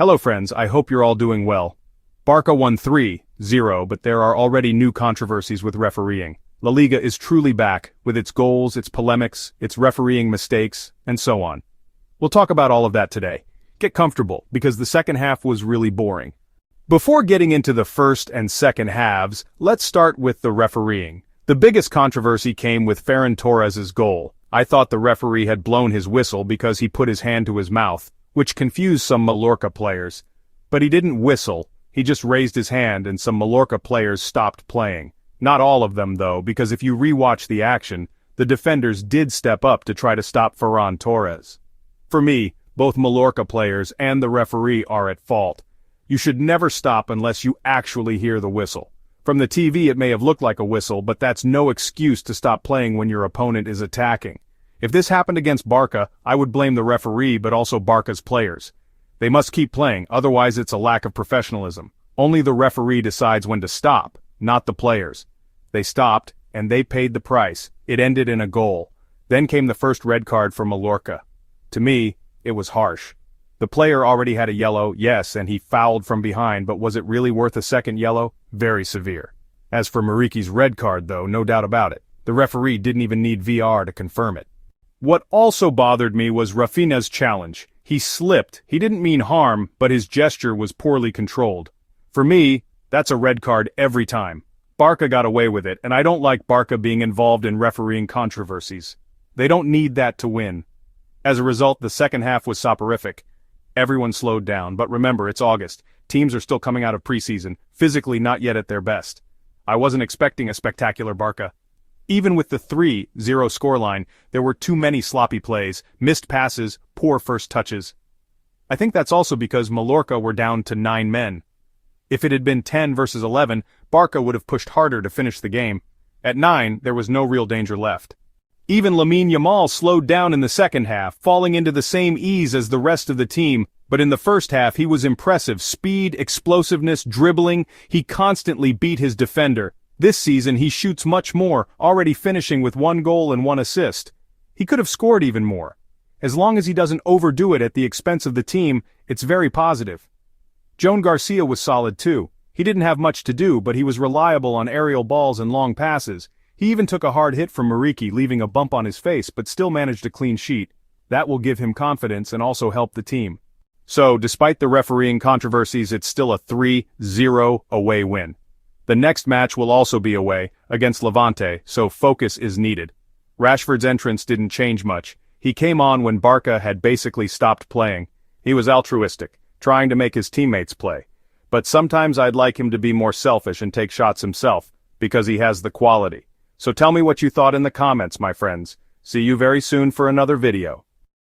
Hello friends, I hope you're all doing well. Barça won 3-0, but there are already new controversies with refereeing. La Liga is truly back, with its goals, its polemics, its refereeing mistakes, and so on. We'll talk about all of that today. Get comfortable, because the second half was really boring. Before getting into the first and second halves, let's start with the refereeing. The biggest controversy came with Ferran Torres' goal. I thought the referee had blown his whistle because he put his hand to his mouth, which confused some Mallorca players. But he didn't whistle, he just raised his hand and some Mallorca players stopped playing. Not all of them though, because if you rewatch the action, the defenders did step up to try to stop Ferran Torres. For me, both Mallorca players and the referee are at fault. You should never stop unless you actually hear the whistle. From the TV it may have looked like a whistle, but that's no excuse to stop playing when your opponent is attacking. If this happened against Barça, I would blame the referee but also Barca's players. They must keep playing, otherwise it's a lack of professionalism. Only the referee decides when to stop, not the players. They stopped, and they paid the price. It ended in a goal. Then came the first red card for Mallorca. To me, it was harsh. The player already had a yellow, yes, and he fouled from behind, but was it really worth a second yellow? Very severe. As for Muriki's red card though, no doubt about it. The referee didn't even need VR to confirm it. What also bothered me was Raphinha's challenge. He slipped. He didn't mean harm, but his gesture was poorly controlled. For me, that's a red card every time. Barça got away with it, and I don't like Barça being involved in refereeing controversies. They don't need that to win. As a result, the second half was soporific. Everyone slowed down, but remember, it's August. Teams are still coming out of preseason, physically not yet at their best. I wasn't expecting a spectacular Barça. Even with the 3-0 scoreline, there were too many sloppy plays, missed passes, poor first touches. I think that's also because Mallorca were down to 9 men. If it had been 10 versus 11, Barça would have pushed harder to finish the game. At 9, there was no real danger left. Even Lamine Yamal slowed down in the second half, falling into the same ease as the rest of the team, but in the first half he was impressive. Speed, explosiveness, dribbling, he constantly beat his defender. This season he shoots much more, already finishing with 1 goal and 1 assist. He could have scored even more. As long as he doesn't overdo it at the expense of the team, it's very positive. Joan Garcia was solid too. He didn't have much to do, but he was reliable on aerial balls and long passes. He even took a hard hit from Muriqi, leaving a bump on his face, but still managed a clean sheet. That will give him confidence and also help the team. So, despite the refereeing controversies, it's still a 3-0 away win. The next match will also be away, against Levante, so focus is needed. Rashford's entrance didn't change much. He came on when Barça had basically stopped playing. He was altruistic, trying to make his teammates play. But sometimes I'd like him to be more selfish and take shots himself, because he has the quality. So tell me what you thought in the comments, my friends. See you very soon for another video.